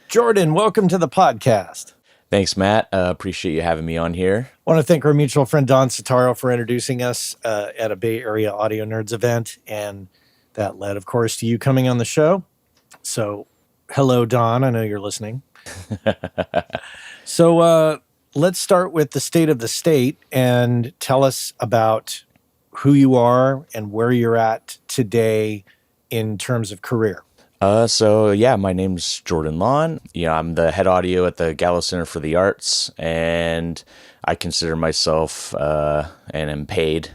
Jordan, welcome to the podcast. Thanks, Matt. Appreciate you having me on here. I want to thank our mutual friend Don Sotaro for introducing us at a Bay Area Audio Nerds event, and that led, of course, to you coming on the show. So, hello, Don. I know you're listening. So, let's start with the state of the state and tell us about who you are and where you're at today in terms of career. My name's Jordan Lonn. I'm the head audio at the Gallo Center for the Arts, and I consider myself and am paid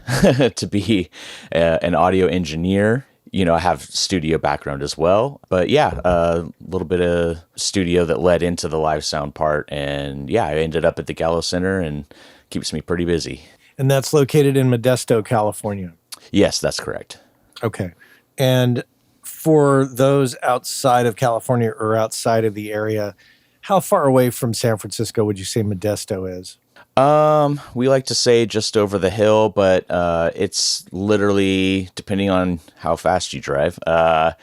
to be an audio engineer. I have studio background as well, but a little bit of studio that led into the live sound part, and I ended up at the Gallo Center, and keeps me pretty busy. And that's located in Modesto, California. Yes, that's correct. Okay. And for those outside of California or outside of the area, how far away from San Francisco would you say Modesto is? We like to say just over the hill, but it's literally, depending on how fast you drive, I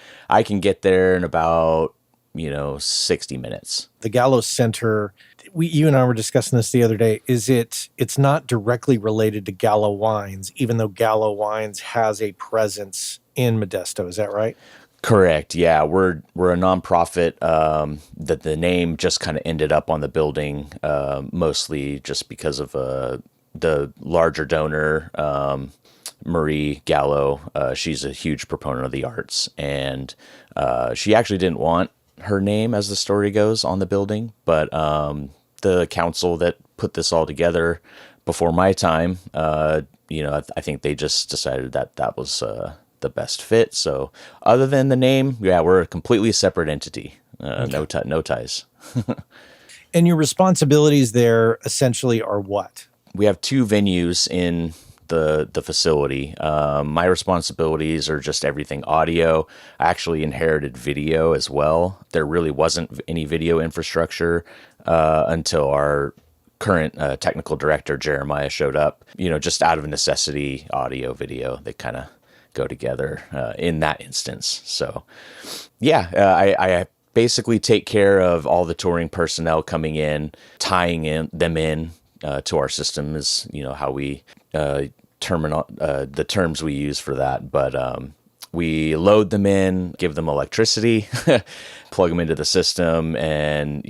can get there in about 60 minutes. The Gallo Center, you and I were discussing this the other day, it's not directly related to Gallo Wines, even though Gallo Wines has a presence in Modesto. Is that right? Correct. Yeah, we're a nonprofit that the name just kind of ended up on the building, mostly just because of the larger donor, Marie Gallo. She's a huge proponent of the arts, and she actually didn't want her name, as the story goes, on the building, but the council that put this all together before my time, I think they just decided that was the best fit. So other than the name, we're a completely separate entity. Okay. No ties. And your responsibilities there essentially are what? We have two venues in the facility. My responsibilities are just everything audio. I actually inherited video as well. There really wasn't any video infrastructure until our current technical director, Jeremiah, showed up. Just out of necessity, audio, video, they kind of go together in that instance. So, I basically take care of all the touring personnel coming in, tying them in to our system is, how we the terms we use for that. But we load them in, give them electricity, plug them into the system, and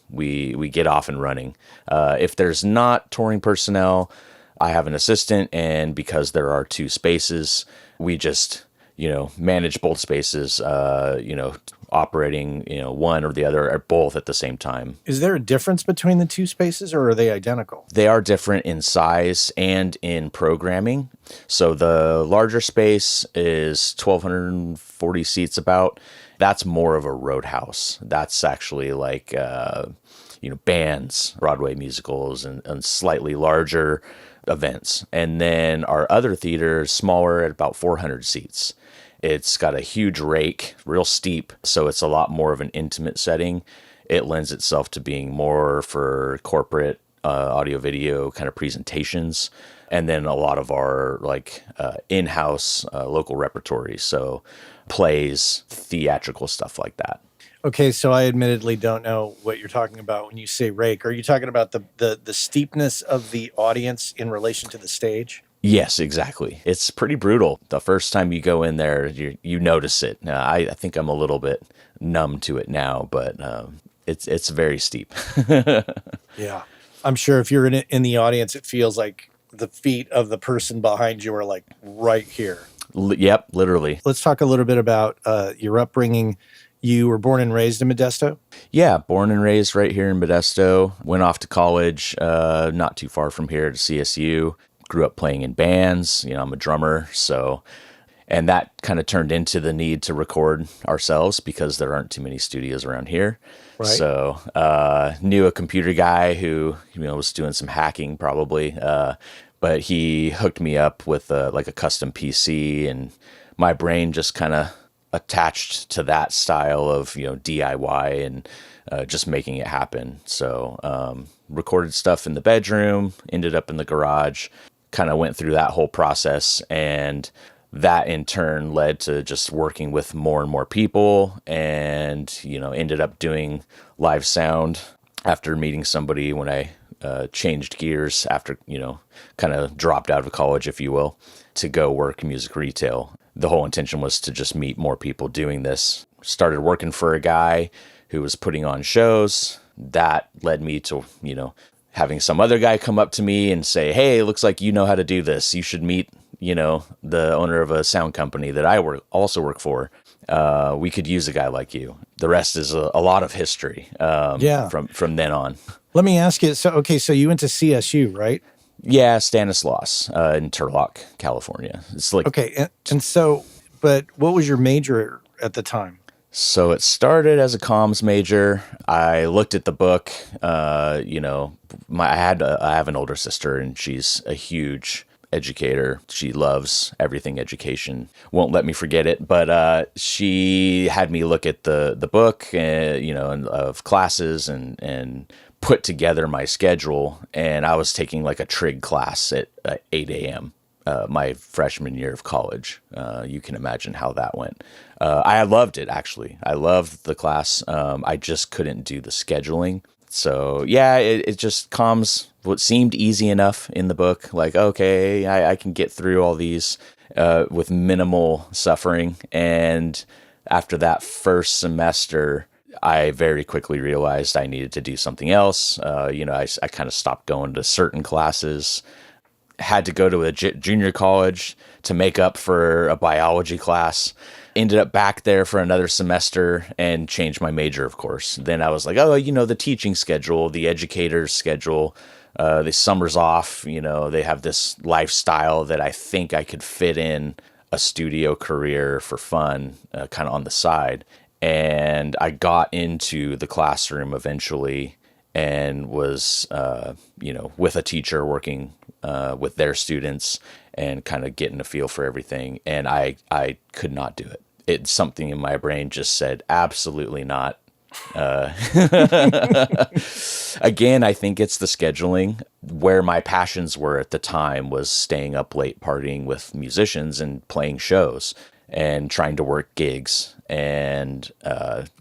we get off and running. If there's not touring personnel, I have an assistant, and because there are two spaces, we just, manage both spaces, operating, one or the other or both at the same time. Is there a difference between the two spaces, or are they identical? They are different in size and in programming. So the larger space is 1,240 seats about. That's more of a roadhouse. That's actually like, bands, Broadway musicals, and slightly larger events. And then our other theater is smaller at about 400 seats. It's got a huge rake, real steep, so it's a lot more of an intimate setting. It lends itself to being more for corporate audio video kind of presentations, and then a lot of our in-house local repertory, so plays, theatrical stuff like that. Okay, so I admittedly don't know what you're talking about when you say rake. Are you talking about the steepness of the audience in relation to the stage? Yes, exactly. It's pretty brutal. The first time you go in there, you notice it. I think I'm a little bit numb to it now, but it's very steep. Yeah. I'm sure if you're in the audience, it feels like the feet of the person behind you are like right here. Yep, literally. Let's talk a little bit about your upbringing. You were born and raised in Modesto? Yeah, born and raised right here in Modesto. Went off to college, not too far from here, to CSU. Grew up playing in bands. I'm a drummer, and that kind of turned into the need to record ourselves because there aren't too many studios around here. Right. So knew a computer guy who was doing some hacking probably, but he hooked me up with a custom PC, and my brain just kind of attached to that style of DIY and just making it happen. So recorded stuff in the bedroom, ended up in the garage, kind of went through that whole process, and that in turn led to just working with more and more people, and, ended up doing live sound after meeting somebody when I changed gears after, kind of dropped out of college, if you will, to go work music retail. The whole intention was to just meet more people doing this. Started working for a guy who was putting on shows. That led me to, having some other guy come up to me and say, hey, it looks like you know how to do this. You should meet, the owner of a sound company that I also work for. We could use a guy like you. The rest is a lot of history from then on. Let me ask you. So you went to CSU, right? Yeah, Stanislaus in Turlock, California. It's like okay, and so, but what was your major at the time? So it started as a comms major. I looked at the book. I have an older sister, and she's a huge educator. She loves everything education. Won't let me forget it. But she had me look at the book, of classes and put together my schedule. And I was taking like a trig class at 8 a.m. My freshman year of college. You can imagine how that went. I loved it, actually. I loved the class. I just couldn't do the scheduling. So, yeah, it just comms what seemed easy enough in the book. Like, okay, I can get through all these with minimal suffering. And after that first semester, I very quickly realized I needed to do something else. I kind of stopped going to certain classes. Had to go to a junior college to make up for a biology class. Ended up back there for another semester and changed my major, of course. Then I was like, the teaching schedule, the educator's schedule, the summers off, they have this lifestyle that I think I could fit in a studio career for fun, kind of on the side. And I got into the classroom eventually and was, with a teacher working with their students and kind of getting a feel for everything. And I could not do it. It's something in my brain just said, absolutely not. Again, I think it's the scheduling. Where my passions were at the time was staying up late partying with musicians and playing shows and trying to work gigs. And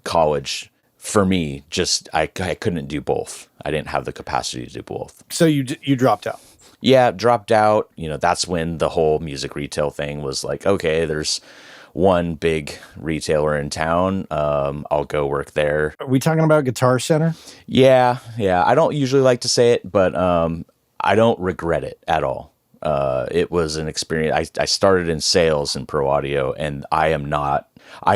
college, for me, just I couldn't do both. I didn't have the capacity to do both. So you dropped out. Yeah, dropped out. That's when the whole music retail thing was like, okay, there's one big retailer in town. I'll go work there. Are we talking about Guitar Center? Yeah. I don't usually like to say it, but I don't regret it at all. It was an experience. I started in sales in pro audio, and I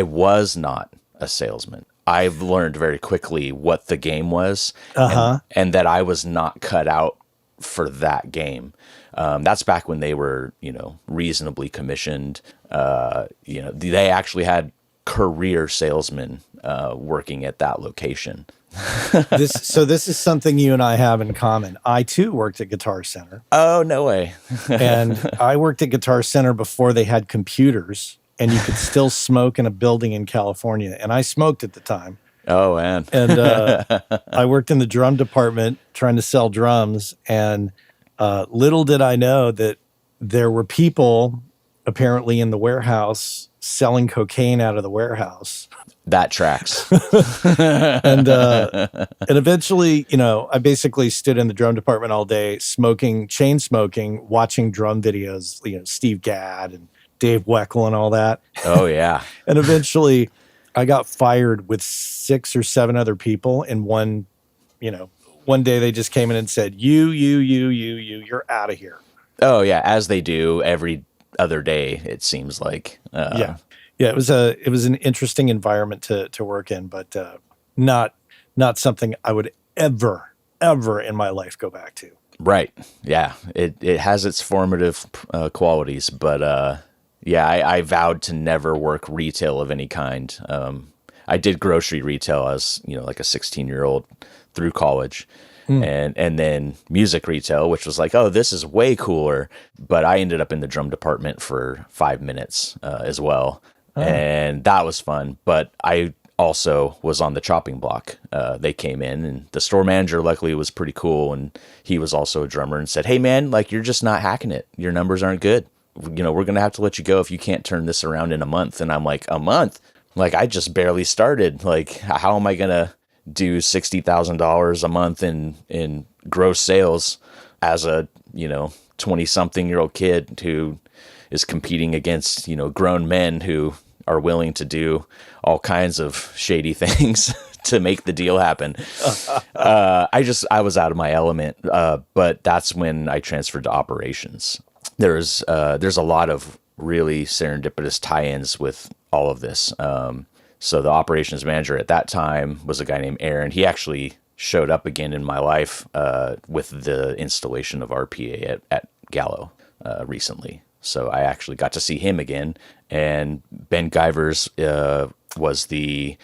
was not a salesman. I've learned very quickly what the game was, and that I was not cut out for that game. That's back when they were, reasonably commissioned. They actually had career salesmen working at that location. This is something you and I have in common. I too worked at Guitar Center. Oh, no way. And I worked at Guitar Center before they had computers, and you could still smoke in a building in California. And I smoked at the time. Oh, man. And I worked in the drum department trying to sell drums. And little did I know that there were people apparently in the warehouse selling cocaine out of the warehouse. That tracks. And eventually, I basically stood in the drum department all day, chain smoking, watching drum videos, Steve Gadd and Dave Weckl and all that. Oh, yeah. And eventually I got fired with 6 or 7 other people in one day they just came in and said, you're out of here. Oh, yeah. As they do every other day, it seems like. Yeah. It was an interesting environment to work in, but not something I would ever in my life go back to. Right. Yeah. It has its formative qualities, but I vowed to never work retail of any kind. I did grocery retail as like a 16-year-old through college. And then music retail, which was like, oh, this is way cooler. But I ended up in the drum department for 5 minutes as well. Oh. And that was fun. But I also was on the chopping block. They came in, and the store manager luckily was pretty cool. And he was also a drummer and said, hey, man, like, you're just not hacking it. Your numbers aren't good. we're going to have to let you go if you can't turn this around in a month. And I'm like, a month? Like, I just barely started. Like, how am I going to do $60,000 a month in gross sales as a, 20-something-year-old kid who is competing against, grown men who are willing to do all kinds of shady things to make the deal happen. I was out of my element. But that's when I transferred to operations. There's a lot of really serendipitous tie-ins with all of this. So the operations manager at that time was a guy named Aaron. He actually showed up again in my life with the installation of RPA at Gallo recently. So I actually got to see him again. And Ben Givers was Ben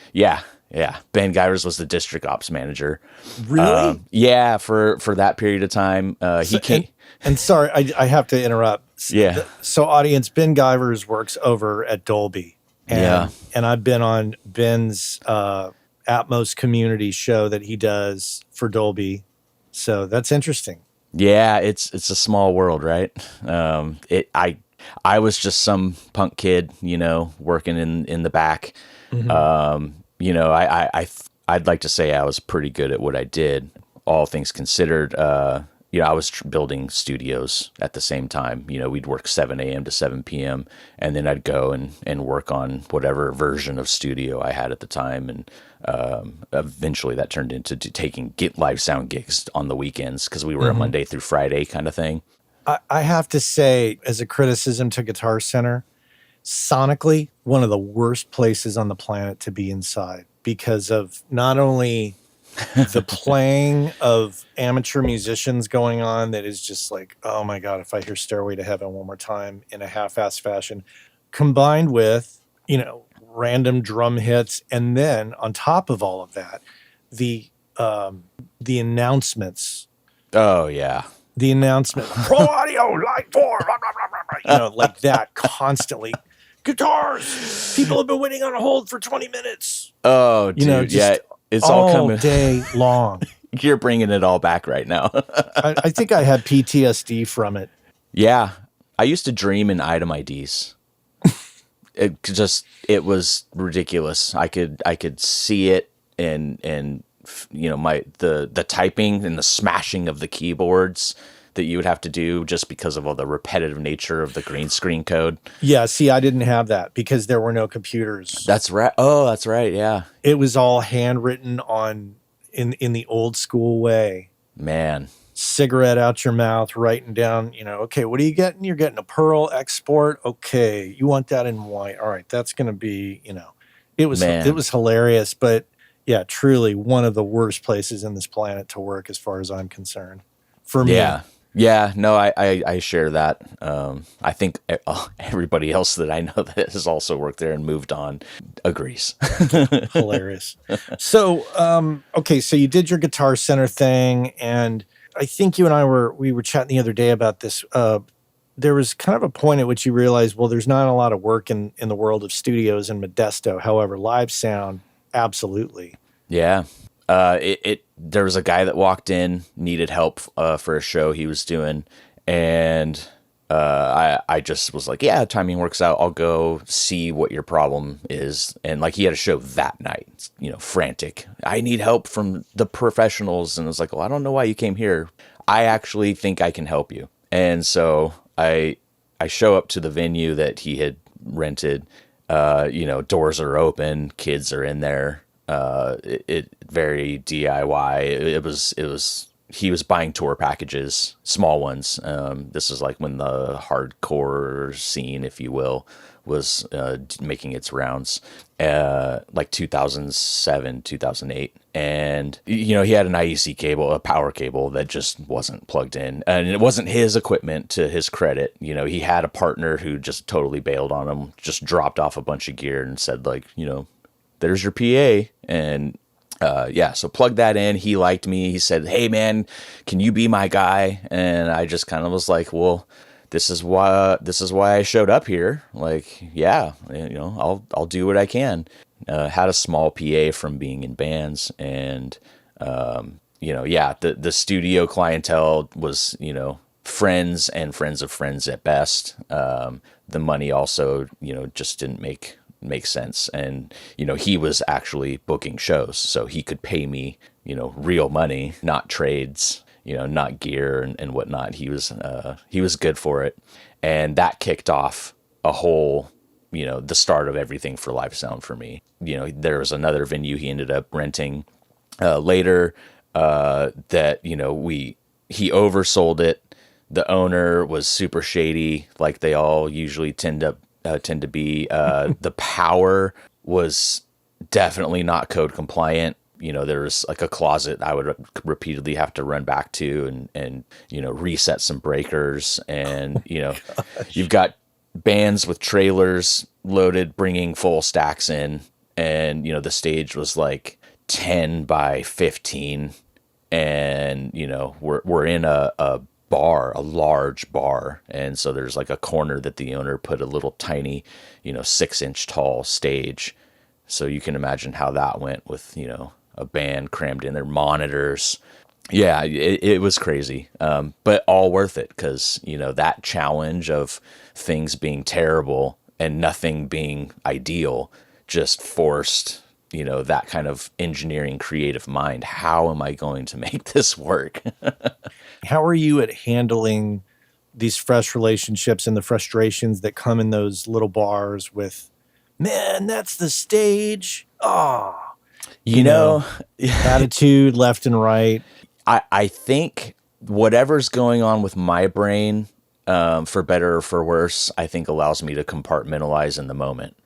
Givers was the district ops manager. Really? Yeah, for that period of time. He came. And sorry, I have to interrupt. Yeah. So audience, Ben Givers works over at Dolby. And I've been on Ben's Atmos community show that he does for Dolby. So that's interesting. Yeah, it's a small world, right? I was just some punk kid, working in the back. Mm-hmm. I'd like to say I was pretty good at what I did, all things considered. I was building studios at the same time. We'd work 7 a.m. to 7 p.m. and then I'd go and work on whatever version of studio I had at the time. And eventually that turned into taking live sound gigs on the weekends because we were a Monday through Friday kind of thing. I have to say, as a criticism to Guitar Center, sonically, one of the worst places on the planet to be inside because of not only the playing of amateur musicians going on that is just like, oh my God, if I hear Stairway to Heaven one more time in a half-assed fashion, combined with, random drum hits. And then on top of all of that, the announcements. Oh, yeah. The announcement, Pro Audio, Line 4, blah, blah, blah, blah, like that constantly. Guitars, people have been waiting on hold for 20 minutes. Oh, dude, it's all coming day long. You're bringing it all back right now. I think I had PTSD from it. Yeah, I used to dream in item IDs. It was ridiculous. I could see it and the typing and the smashing of the keyboards that you would have to do just because of all the repetitive nature of the green screen code. Yeah, see, I didn't have that because there were no computers. That's right. Oh, that's right. Yeah. It was all handwritten in the old school way. Man. Cigarette out your mouth, writing down, okay, what are you getting? You're getting a Pearl export. Okay, you want that in white. All right, that's going to be, it was hilarious, but yeah, truly one of the worst places in this planet to work as far as I'm concerned. For me. Yeah, no, I share that. I think everybody else that I know that has also worked there and moved on agrees. Hilarious. So, okay, so you did your Guitar Center thing, and I think you and I were chatting the other day about this. There was kind of a point at which you realized, well, there's not a lot of work in the world of studios in Modesto. However, live sound, absolutely. Yeah. There was a guy that walked in, needed help for a show he was doing, and I just was like, yeah, timing works out. I'll go see what your problem is. And like he had a show that night, frantic. I need help from the professionals. And I was like, well, I don't know why you came here. I actually think I can help you. And so I show up to the venue that he had rented. Doors are open, kids are in there. It very DIY. It was he was buying tour packages, small ones. This is like when the hardcore scene, if you will, was making its rounds, like 2007, 2008. And, he had an IEC cable, a power cable that just wasn't plugged in. And it wasn't his equipment, to his credit. He had a partner who just totally bailed on him, just dropped off a bunch of gear and said, like, there's your PA. And so plug that in. He liked me. He said, hey man, can you be my guy? And I just kind of was like, well, this is why I showed up here. Like, yeah, I'll do what I can. Had a small PA from being in bands, and the studio clientele was, friends and friends of friends at best. The money also, just didn't make sense. And, he was actually booking shows, so he could pay me, real money, not trades, not gear and whatnot. He was good for it. And that kicked off a whole, the start of everything for live sound for me. There was another venue he ended up renting later that, he oversold it. The owner was super shady, like they all usually tend to be. The power was definitely not code compliant. There was like a closet I would repeatedly have to run back to and reset some breakers. And, you've got bands with trailers loaded, bringing full stacks in. And, the stage was like 10 by 15. And, we're in a bar, a large bar. And so there's like a corner that the owner put a little tiny, 6-inch tall stage. So you can imagine how that went with, a band crammed in their monitors. Yeah, it was crazy. But all worth it, because, that challenge of things being terrible and nothing being ideal just forced, that kind of engineering creative mind. How am I going to make this work? How are you at handling these fresh relationships and the frustrations that come in those little bars with, man, that's the stage. Oh, attitude left and right. I think whatever's going on with my brain, for better or for worse, I think allows me to compartmentalize in the moment.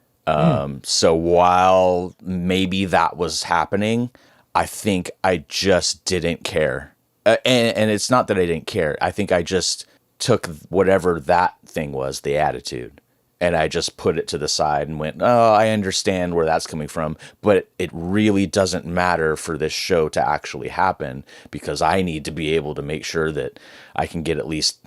So while maybe that was happening, I think I just didn't care. And it's not that I didn't care. I think I just took whatever that thing was, the attitude, and I just put it to the side and went, oh, I understand where that's coming from, but it really doesn't matter for this show to actually happen, because I need to be able to make sure that I can get at least,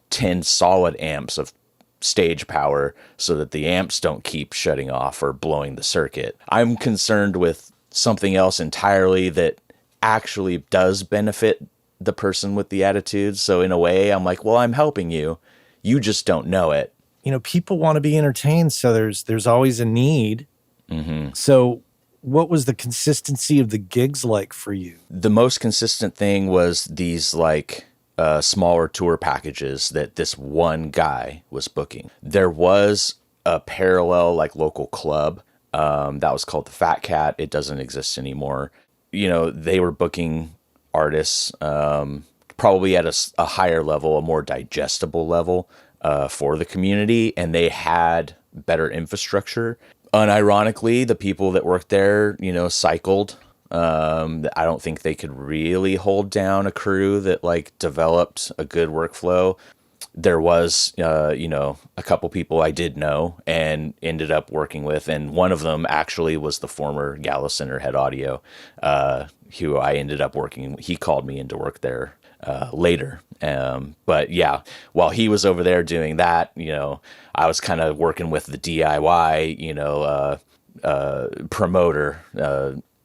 10 solid amps of stage power so that the amps don't keep shutting off or blowing the circuit. I'm concerned with something else entirely that actually does benefit the person with the attitude. So in a way, I'm like, well, I'm helping you. You just don't know it. People want to be entertained, so there's always a need. Mm-hmm. So what was the consistency of the gigs like for you? The most consistent thing was these like smaller tour packages that this one guy was booking. There was a parallel like local club that was called the Fat Cat. It doesn't exist anymore. They were booking artists probably at a higher level, a more digestible level for the community, and they had better infrastructure. Unironically, the people that worked there, cycled. I don't think they could really hold down a crew that like developed a good workflow. There was, a couple people I did know and ended up working with, and one of them actually was the former Gallo Center head audio, who I ended up working. He called me in to work there later. But yeah, while he was over there doing that, I was kind of working with the DIY, promoter,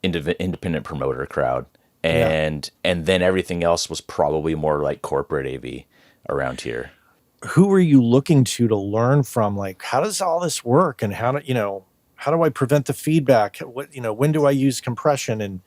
independent promoter crowd. And then everything else was probably more like corporate AV around here. Who were you looking to learn from? Like, how does all this work? And how do I prevent the feedback? When do I use compression? And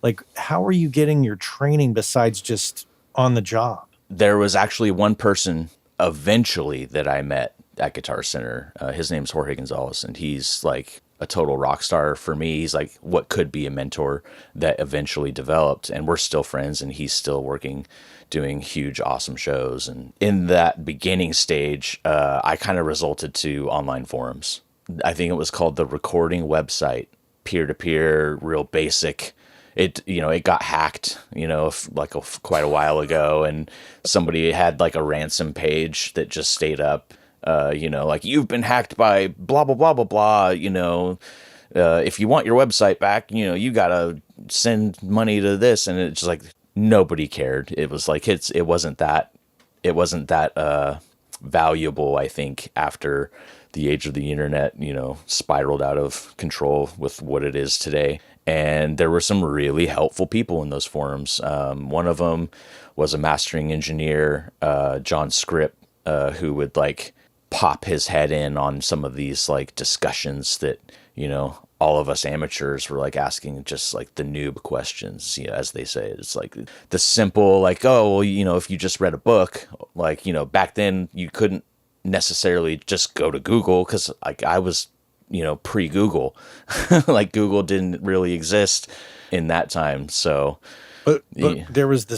like, how are you getting your training besides just on the job? There was actually one person eventually that I met at Guitar Center. His name's Jorge Gonzalez, and he's like a total rock star for me. He's like what could be a mentor that eventually developed, and we're still friends, and he's still working, doing huge, awesome shows. And in that beginning stage, I kind of resulted to online forums. I think it was called the Recording Website, peer-to-peer, real basic. It got hacked, quite a while ago, and somebody had like a ransom page that just stayed up, like you've been hacked by blah, blah, blah, blah, blah, if you want your website back, you gotta send money to this. And it's just like, nobody cared. It was like, it wasn't that valuable, I think, after the age of the internet, spiraled out of control with what it is today. And there were some really helpful people in those forums. One of them was a mastering engineer, John Scripp, who would like pop his head in on some of these like discussions that, all of us amateurs were like asking just like the noob questions, as they say. It's like the simple, like, oh, well, if you just read a book, like, back then you couldn't necessarily just go to Google because like I was, pre-Google, like Google didn't really exist in that time. So, but yeah. there was the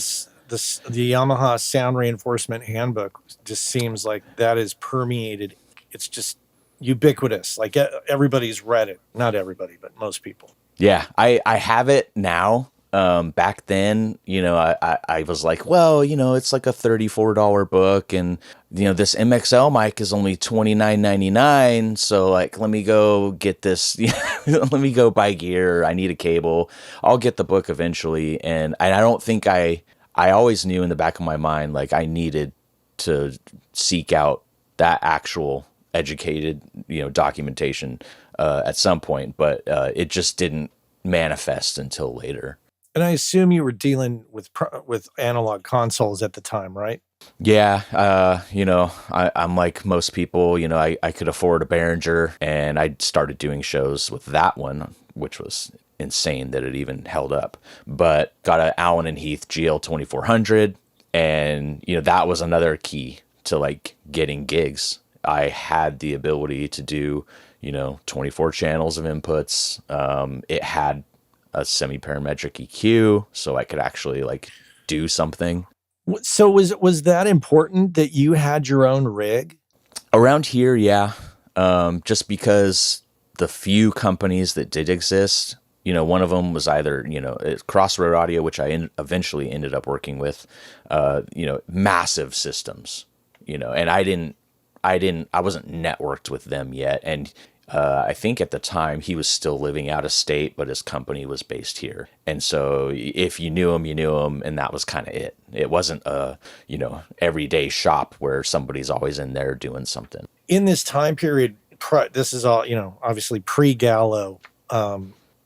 Yamaha Sound Reinforcement Handbook just seems like that is permeated. It's just ubiquitous. Like everybody's read it. Not everybody, but most people. Yeah, I have it now. Back then, I was like, well, it's like a $34 book, and this MXL mic is only $29.99. So like, let me go get this. Let me go buy gear. I need a cable. I'll get the book eventually. And I don't think I always knew in the back of my mind, like I needed to seek out that actual educated, documentation at some point, but it just didn't manifest until later. And I assume you were dealing with analog consoles at the time, right? Yeah, I'm like most people, I could afford a Behringer, and I started doing shows with that one, which was insane that it even held up. But got an Allen and Heath GL 2400, and that was another key to like getting gigs. I had the ability to do, 24 channels of inputs. It had a semi-parametric EQ, so I could actually like do something. So was that important that you had your own rig? Around here, yeah. Just because the few companies that did exist, one of them was either, Crossroad Audio, which I eventually ended up working with, massive systems, and I wasn't networked with them yet. And I think at the time he was still living out of state, but his company was based here. And so if you knew him, and that was kind of it. It wasn't a, everyday shop where somebody's always in there doing something. In this time period, this is all, obviously pre-Gallo.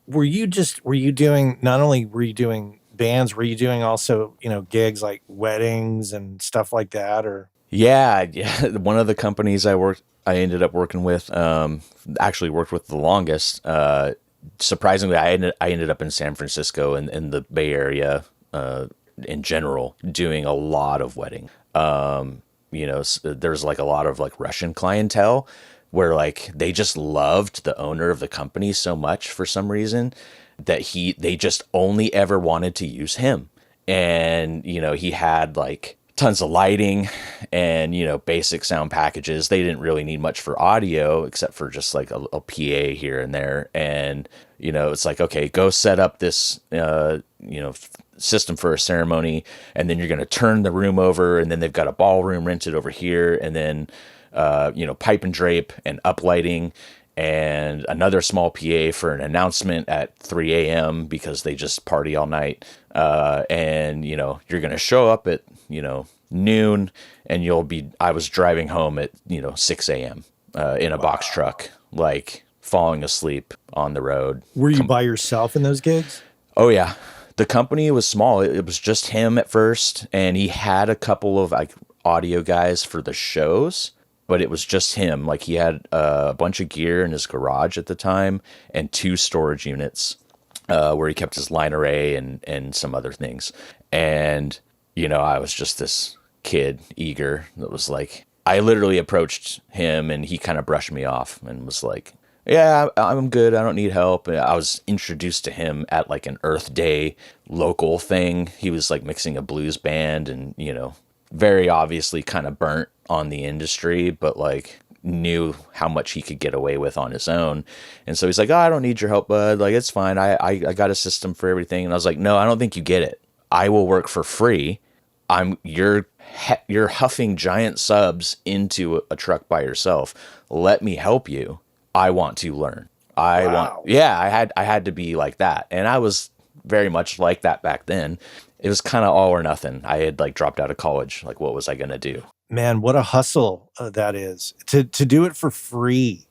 Were you doing, not only were you doing bands, were you doing also, gigs like weddings and stuff like that, or? Yeah. One of the companies I ended up working with, actually worked with the longest. Surprisingly, I ended up in San Francisco and in the Bay Area in general, doing a lot of wedding. There's like a lot of like Russian clientele where like they just loved the owner of the company so much for some reason that they just only ever wanted to use him. And, he had like tons of lighting and, basic sound packages. They didn't really need much for audio except for just like a PA here and there. And, it's like, okay, go set up this, system for a ceremony, and then you're going to turn the room over, and then they've got a ballroom rented over here, and then, pipe and drape and uplighting and another small PA for an announcement at 3 a.m. because they just party all night. And, you're going to show up at, noon, and I was driving home at, 6 a.m. In a box truck, like falling asleep on the road. Were you by yourself in those gigs? Oh, yeah. The company was small. It was just him at first, and he had a couple of like audio guys for the shows, but it was just him. Like he had a bunch of gear in his garage at the time and 2 storage units where he kept his line array and some other things. And, I was just this kid, eager, that was like, I literally approached him and he kind of brushed me off and was like, yeah, I'm good. I don't need help. I was introduced to him at like an Earth Day local thing. He was like mixing a blues band and, very obviously kind of burnt on the industry, but like knew how much he could get away with on his own. And so he's like, oh, I don't need your help, bud. Like, it's fine. I got a system for everything. And I was like, no, I don't think you get it. I will work for free. You're huffing giant subs into a truck by yourself. Let me help you. I want to learn. I had to be like that. And I was very much like that back then. It was kind of all or nothing. I had like dropped out of college. Like, what was I going to do? Man, what a hustle that is to do it for free.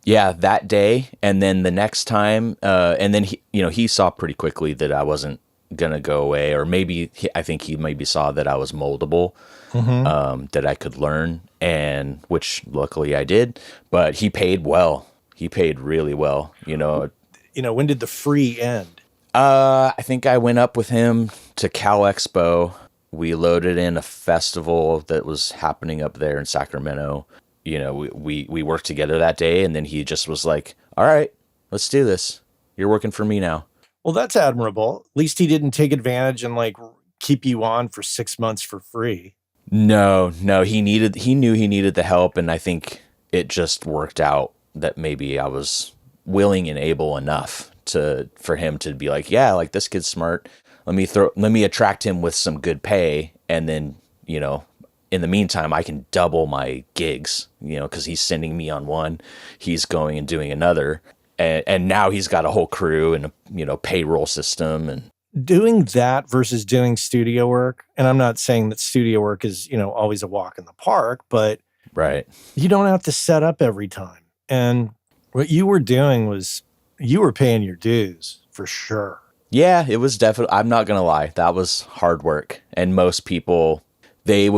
Yeah, that day, and then the next time, and then he saw pretty quickly that I wasn't gonna go away, or maybe I think he maybe saw that I was moldable, Mm-hmm. that I could learn, and which luckily I did. But he paid well. He paid really well. When did the free end? I think I went up with him to Cal Expo. We loaded in a festival that was happening up there in Sacramento. We worked together that day, and then he just was like, "All right, let's do this. You're working for me now." Well, that's admirable. At least he didn't take advantage and like keep you on for 6 months for free. No, he knew he needed the help, and I think it just worked out that maybe I was willing and able enough for him to be like, yeah, like this kid's smart. Let me attract him with some good pay, and then, in the meantime, I can double my gigs, because he's sending me on one, he's going and doing another, and now he's got a whole crew and a payroll system. And Doing that versus doing studio work, and I'm not saying that studio work is, always a walk in the park, but right, you don't have to set up every time. And what you were doing was you were paying your dues for sure. yeah, it was definitely. I'm not gonna lie, that was hard work, and most people they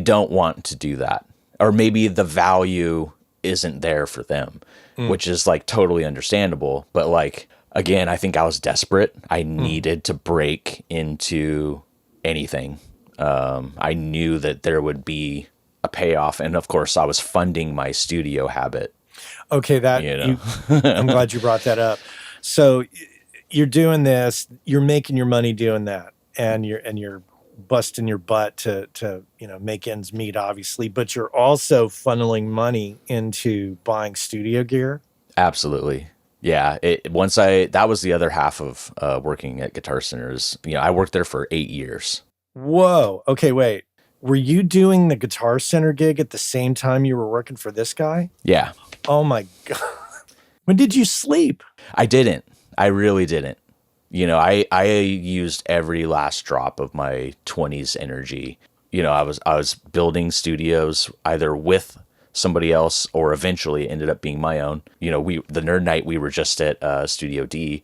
don't want to do that, or maybe the value isn't there for them, which is like totally understandable. But like, again, I think I was desperate. I needed to break into anything. I knew that there would be a payoff, and of course, I was funding my studio habit. Okay, I'm glad you brought that up. So you're doing this, you're making your money doing that, and you're busting your butt to make ends meet, obviously, but you're also funneling money into buying studio gear. Absolutely. Yeah. That was the other half of working at Guitar Centers. I worked there for 8 years. Whoa. Okay, wait. Were you doing the Guitar Center gig at the same time you were working for this guy? Yeah. Oh my God. When did you sleep? I didn't. I really didn't. I used every last drop of my 20s energy. I was building studios either with somebody else, or eventually ended up being my own. The Nerd Night, we were just at Studio D,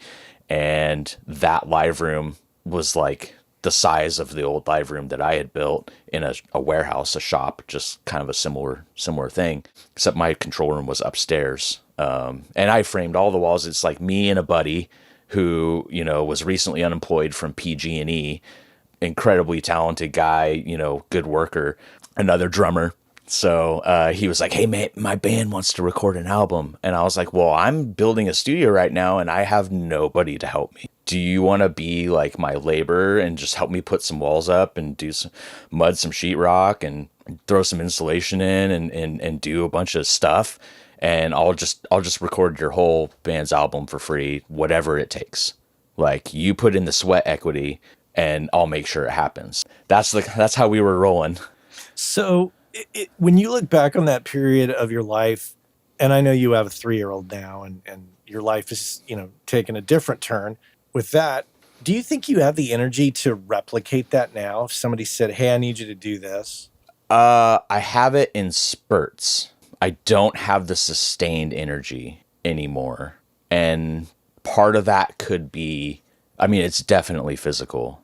and that live room was like the size of the old live room that I had built in a warehouse, a shop, just kind of a similar thing, except my control room was upstairs. And I framed all the walls. It's like me and a buddy who, was recently unemployed from PG&E, incredibly talented guy, good worker, another drummer. So he was like, "Hey, man, my band wants to record an album." And I was like, "Well, I'm building a studio right now, and I have nobody to help me. Do you want to be like my laborer and just help me put some walls up and do some sheetrock and throw some insulation in and do a bunch of stuff? And I'll just record your whole band's album for free, whatever it takes. Like, you put in the sweat equity, and I'll make sure it happens." That's how we were rolling. So when you look back on that period of your life, and I know you have a 3-year-old now, and your life is, taking a different turn with that, do you think you have the energy to replicate that now? If somebody said, "Hey, I need you to do this." I have it in spurts. I don't have the sustained energy anymore. And part of that could be, it's definitely physical.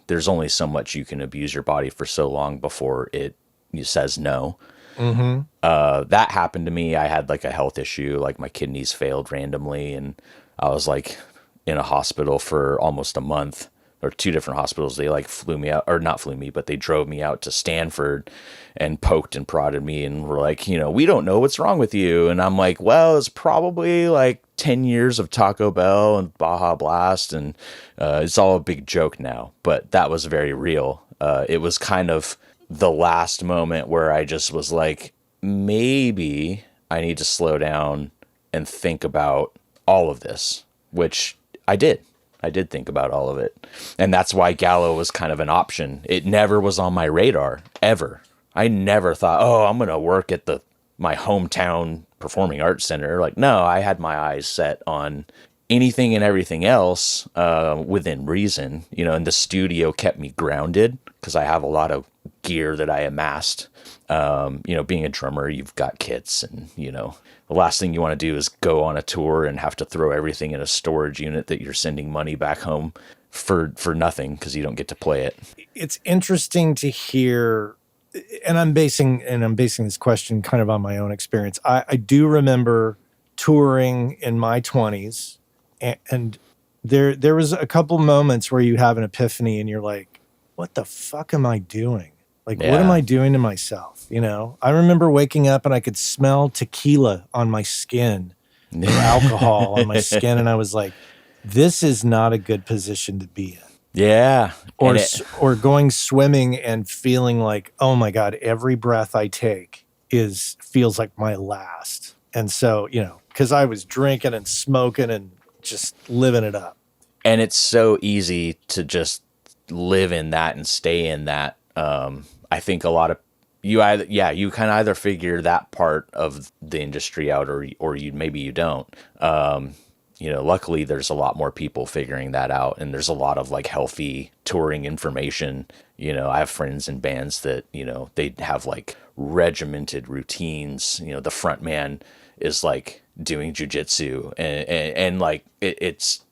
There's only so much you can abuse your body for so long before it says no. Mm-hmm. That happened to me. I had like a health issue, like my kidneys failed randomly, and I was like in a hospital for almost a month, or 2 different hospitals. They like flew me out, or not flew me, but they drove me out to Stanford and poked and prodded me and were like, "We don't know what's wrong with you." And I'm like, "Well, it's probably like 10 years of Taco Bell and Baja Blast, and it's all a big joke now." But that was very real. It was kind of the last moment where I just was like, maybe I need to slow down and think about all of this, which I did. I did think about all of it. And that's why Gallo was kind of an option. It never was on my radar, ever. I never thought, "Oh, I'm going to work at my hometown performing arts center." Like, no, I had my eyes set on anything and everything else within reason, and the studio kept me grounded. because I have a lot of gear that I amassed. Being a drummer, you've got kits, and the last thing you want to do is go on a tour and have to throw everything in a storage unit that you're sending money back home for nothing because you don't get to play it. It's interesting to hear, and I'm basing this question kind of on my own experience. I do remember touring in my 20s, and there was a couple moments where you have an epiphany and you're like, what the fuck am I doing? Like, what am I doing to myself? I remember waking up and I could smell tequila on my skin or alcohol on my skin. And I was like, this is not a good position to be in. Yeah. Or going swimming and feeling like, oh my God, every breath I take feels like my last. And so, because I was drinking and smoking and just living it up. And it's so easy to just live in that and stay in that. I think a lot of you kind of either figure that part of the industry out or maybe you don't. Luckily there's a lot more people figuring that out, and there's a lot of like healthy touring information. I have friends in bands that, they have like regimented routines. The front man is like doing jujitsu and like it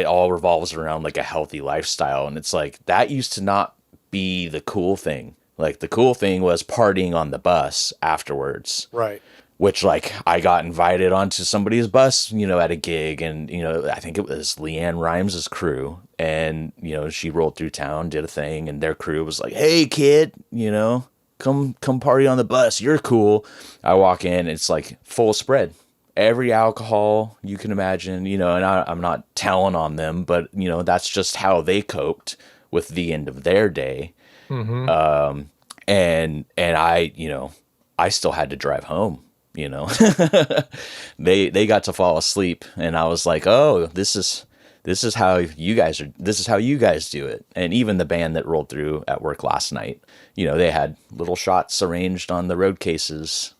all revolves around like a healthy lifestyle. And it's like, that used to not be the cool thing. Like the cool thing was partying on the bus afterwards. Right. Which like I got invited onto somebody's bus, at a gig, and, I think it was Leanne Rimes' crew, and, she rolled through town, did a thing, and their crew was like, hey kid, come party on the bus. You're cool. I walk in, it's like full spread. Every alcohol you can imagine, and I'm not telling on them, but, that's just how they coped with the end of their day. Mm-hmm. And I still had to drive home, they got to fall asleep, and I was like, oh, this is how you guys do it. And even the band that rolled through at work last night, they had little shots arranged on the road cases,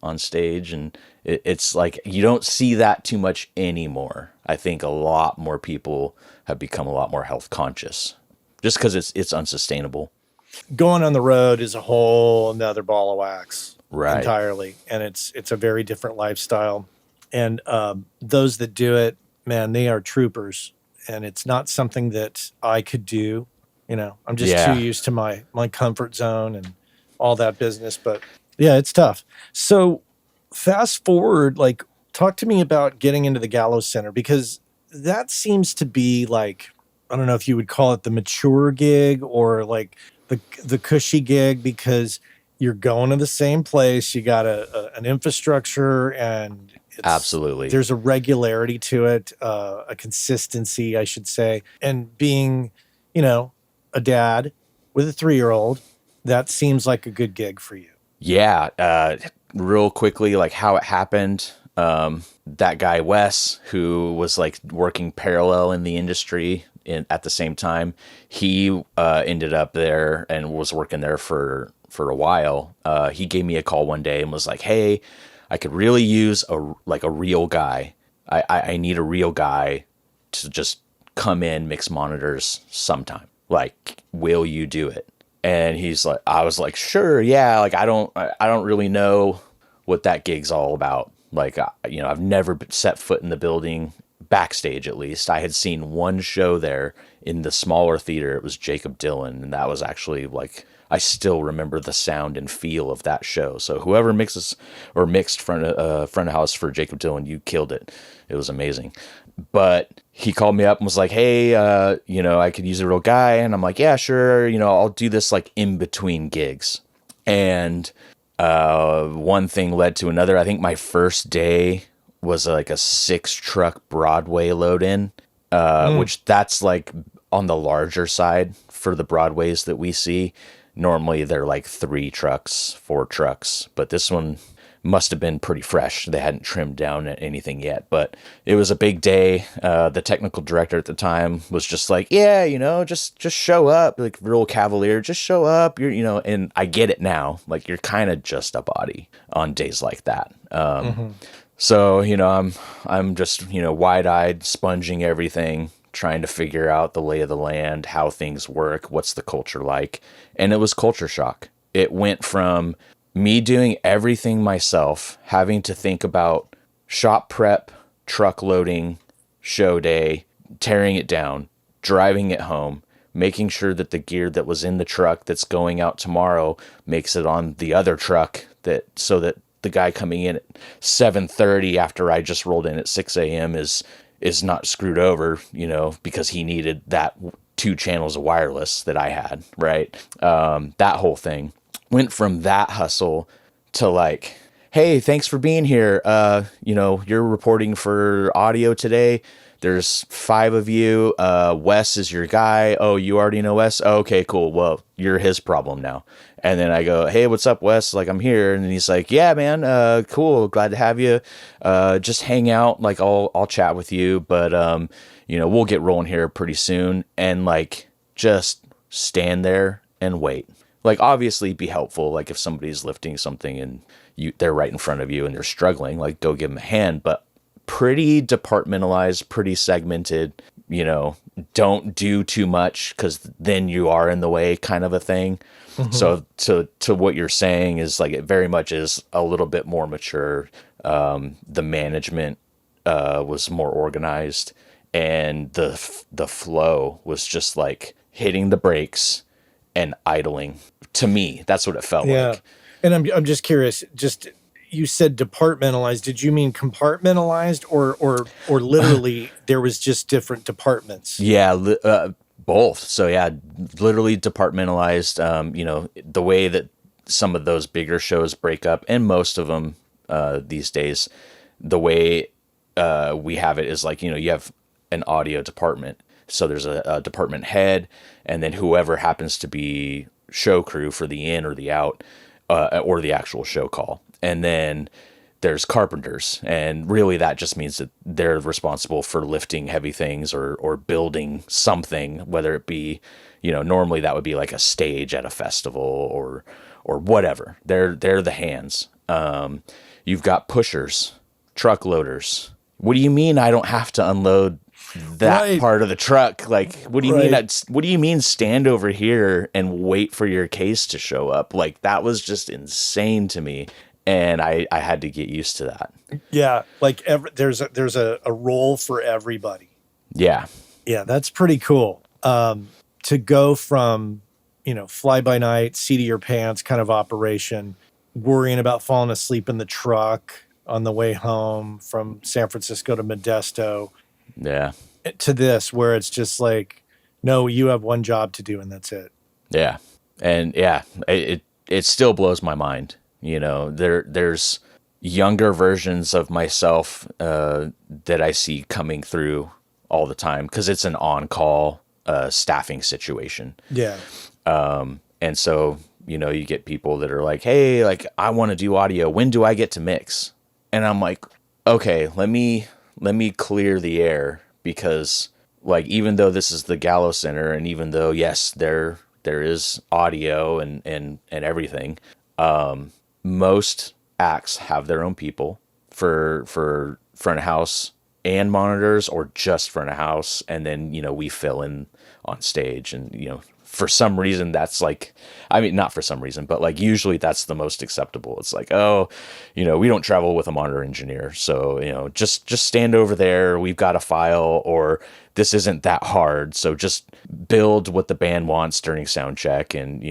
on stage. And it's like, you don't see that too much anymore. I think a lot more people have become a lot more health conscious just because it's unsustainable. Going on the road is a whole another ball of wax. Right. Entirely. And it's a very different lifestyle. And those that do it, man, they are troopers. And it's not something that I could do. I'm just too used to my comfort zone and all that business. But yeah, it's tough. So fast forward, like, talk to me about getting into the Gallo Center, because that seems to be like, I don't know if you would call it the mature gig or like the cushy gig, because you're going to the same place. You got an infrastructure, and absolutely there's a regularity to it, a consistency, I should say. And being, a dad with a 3-year-old, that seems like a good gig for you. Yeah. Real quickly, like how it happened. That guy, Wes, who was like working parallel in the industry at the same time, he ended up there and was working there for a while. He gave me a call one day and was like, hey, I could really use a real guy. I need a real guy to just come in, mix monitors sometime. Like, will you do it? And I was like, sure. Yeah. Like, I don't really know what that gig's all about. Like, I've never set foot in the building, backstage at least. I had seen one show there in the smaller theater. It was Jacob Dylan, and that was actually like, I still remember the sound and feel of that show. So whoever mixed front of house for Jacob Dylan, you killed it. It was amazing. But he called me up and was like, hey, I could use a real guy. And I'm like, yeah, sure. I'll do this like in between gigs. And one thing led to another. I think my first day was like a 6-truck Broadway load in, which that's like on the larger side for the Broadways that we see. Normally they're like 3 trucks, 4 trucks, but this one must have been pretty fresh. They hadn't trimmed down anything yet, but it was a big day. The technical director at the time was just like, yeah, just show up, like real cavalier, just show up. And I get it now. Like, you're kind of just a body on days like that. So, I'm just, wide-eyed, sponging everything, trying to figure out the lay of the land, how things work, what's the culture like. And it was culture shock. It went from me doing everything myself, having to think about shop prep, truck loading, show day, tearing it down, driving it home, making sure that the gear that was in the truck that's going out tomorrow makes it on the other truck, that so that the guy coming in at 7:30 after I just rolled in at 6 a.m. is not screwed over, because he needed that 2 channels of wireless that I had, right? That whole thing went from that hustle to like, hey, thanks for being here. You're reporting for audio today. There's 5 of you. Wes is your guy. Oh, you already know Wes? Oh, okay, cool. Well, you're his problem now. And then I go, hey, what's up, Wes? Like, I'm here. And he's like, yeah, man. Cool. Glad to have you. Just hang out. Like, I'll chat with you. But, we'll get rolling here pretty soon. And like, just stand there and wait. Like, obviously be helpful. Like if somebody's lifting something and they're right in front of you and they're struggling, like go give them a hand. But pretty departmentalized, pretty segmented, don't do too much because then you are in the way kind of a thing. Mm-hmm. So to what you're saying is like, it very much is a little bit more mature. The management was more organized, and the flow was just like hitting the brakes and idling. To me, that's what it felt like. And I'm just curious, you said departmentalized. Did you mean compartmentalized or literally there was just different departments? Yeah, both. So yeah, literally departmentalized. The way that some of those bigger shows break up, and most of them these days, the way we have it is like, you have an audio department. So there's a department head, and then whoever happens to be show crew for the in or the out, or the actual show call. And then there's carpenters, and really that just means that they're responsible for lifting heavy things or building something, whether it be, normally that would be like a stage at a festival or whatever. They're the hands. You've got pushers, truck loaders. What do you mean I don't have to unload that part of the truck? Like, what do you mean? What do you mean stand over here and wait for your case to show up? Like, that was just insane to me. And I had to get used to that. Yeah. Like there's a role for everybody. Yeah. Yeah. That's pretty cool. To go from, fly by night, seat of your pants kind of operation, worrying about falling asleep in the truck on the way home from San Francisco to Modesto. Yeah. To this, where it's just like, no, you have one job to do and that's it. Yeah. And yeah, it still blows my mind. There's younger versions of myself that I see coming through all the time because it's an on-call staffing situation. Yeah. And so, you get people that are like, hey, like, I want to do audio. When do I get to mix? And I'm like, okay, let me clear the air, because like, even though this is the Gallo Center, and even though, yes, there is audio and everything, most acts have their own people for front of house and monitors, or just front of house. And then, we fill in on stage, and, for some reason that's like, I mean, not for some reason, but like usually that's the most acceptable. It's like, oh, we don't travel with a monitor engineer. So, just stand over there. We've got a file, or this isn't that hard. So just build what the band wants during sound check. And,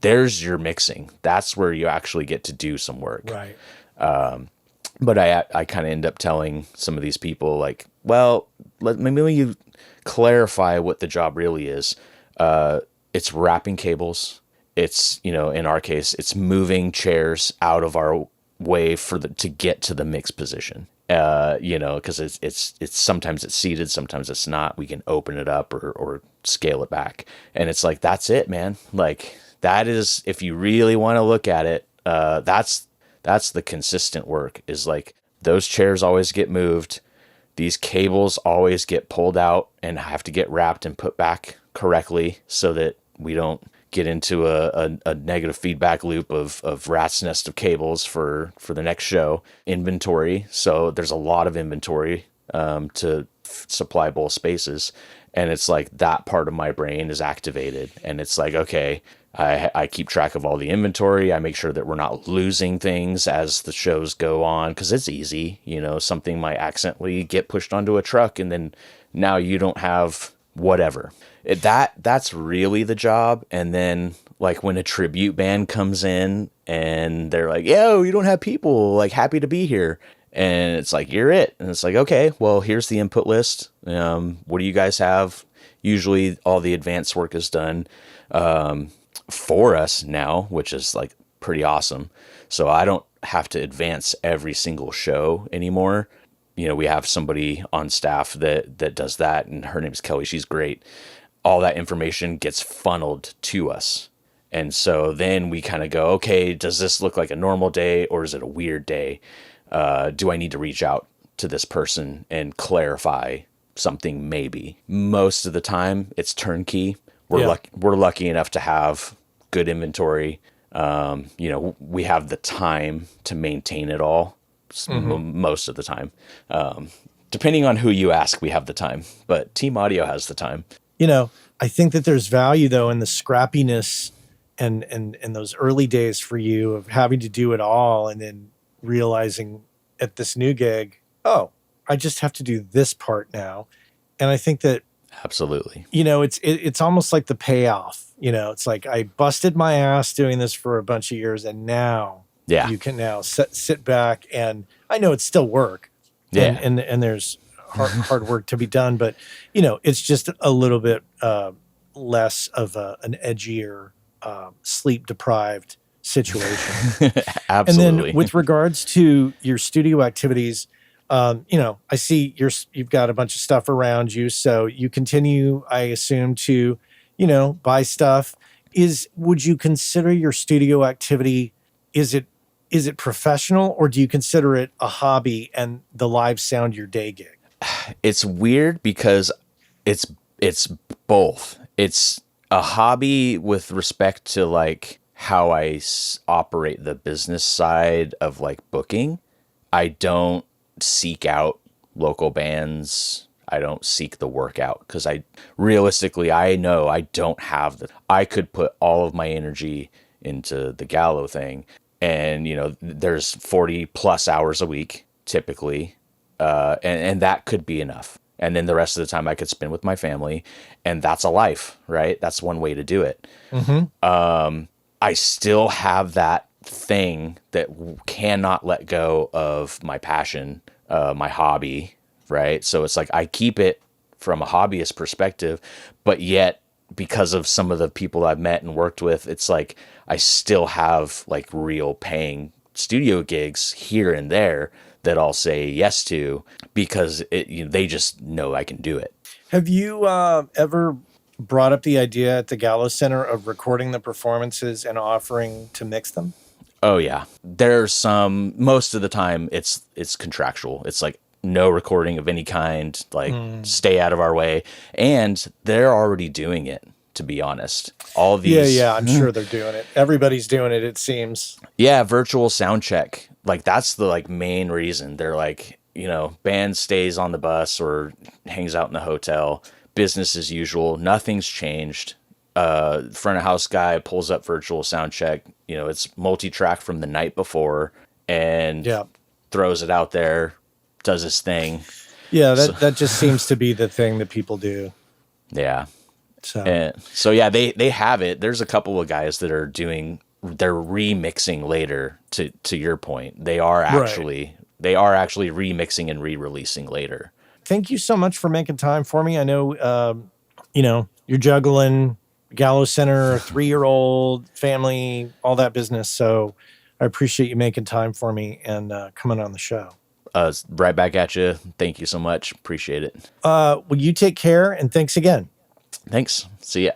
there's your mixing. That's where you actually get to do some work. Right. But I kind of end up telling some of these people like, well, maybe you clarify what the job really is. It's wrapping cables. It's, in our case, it's moving chairs out of our way to get to the mix position. Because it's sometimes it's seated, sometimes it's not. We can open it up or scale it back. And it's like, that's it, man. Like, that is, if you really want to look at it, that's the consistent work, is like, those chairs always get moved. These cables always get pulled out and have to get wrapped and put back correctly, so that we don't get into a negative feedback loop of rat's nest of cables for the next show. Inventory. So there's a lot of inventory to supply both spaces. And it's like that part of my brain is activated. And it's like, okay, I keep track of all the inventory. I make sure that we're not losing things as the shows go on, because it's easy. Something might accidentally get pushed onto a truck, and then now you don't have whatever. That's really the job. And then like when a tribute band comes in and they're like, yo, you don't have people, like, happy to be here. And it's like, you're it. And it's like, okay, well, here's the input list. What do you guys have? Usually all the advanced work is done for us now, which is like pretty awesome. So I don't have to advance every single show anymore. We have somebody on staff that does that, and her name's Kelly. She's great. All that information gets funneled to us. And so then we kind of go, okay, does this look like a normal day or is it a weird day? Do I need to reach out to this person and clarify something? Maybe. Most of the time it's turnkey. We're lucky enough to have good inventory. We have the time to maintain it all most of the time. Depending on who you ask, we have the time, but Team Audio has the time. I think that there's value though in the scrappiness and those early days for you of having to do it all, and then realizing at this new gig, oh, I just have to do this part now. And I think that absolutely, it's almost like the payoff. It's like I busted my ass doing this for a bunch of years, and now you can now sit back, and I know it's still work, and there's hard work to be done, but it's just a little bit less of an edgier, sleep deprived situation. Absolutely. And then with regards to your studio activities, I see you've got a bunch of stuff around you, so you continue, I assume, to buy stuff. Would you consider your studio activity, is it professional, or do you consider it a hobby and the live sound your day gig? It's weird because it's both. It's a hobby with respect to like how I operate the business side of like booking. I don't seek out local bands. I don't seek the workout because I know I don't have I could put all of my energy into the Gallo thing, and there's 40 plus hours a week typically, and that could be enough. And then the rest of the time I could spend with my family, and that's a life, right? That's one way to do it. I still have that thing that cannot let go of my passion, my hobby, right? So it's like I keep it from a hobbyist perspective, but yet because of some of the people I've met and worked with, it's like I still have like real paying studio gigs here and there that I'll say yes to because they just know I can do it. Have you ever brought up the idea at the Gallo Center of recording the performances and offering to mix them? Oh yeah. There's most of the time it's contractual. It's like no recording of any kind, like stay out of our way. And they're already doing it, to be honest. All these. Yeah, I'm sure they're doing it. Everybody's doing it seems. Yeah, virtual sound check. Like that's the like main reason. They're like, band stays on the bus or hangs out in the hotel. Business as usual. Nothing's changed. Front of house guy pulls up virtual sound check. It's multi-track from the night before and throws it out there, does his thing. Yeah, that just seems to be the thing that people do. Yeah. So yeah, they have it. There's a couple of guys that are they're remixing later to your point. They are actually remixing and re-releasing later. Thank you so much for making time for me. I know, you're juggling Gallo Center, 3-year-old family, all that business. So I appreciate you making time for me and coming on the show. Right back at you. Thank you so much. Appreciate it. Well, you take care and thanks again. Thanks. See ya.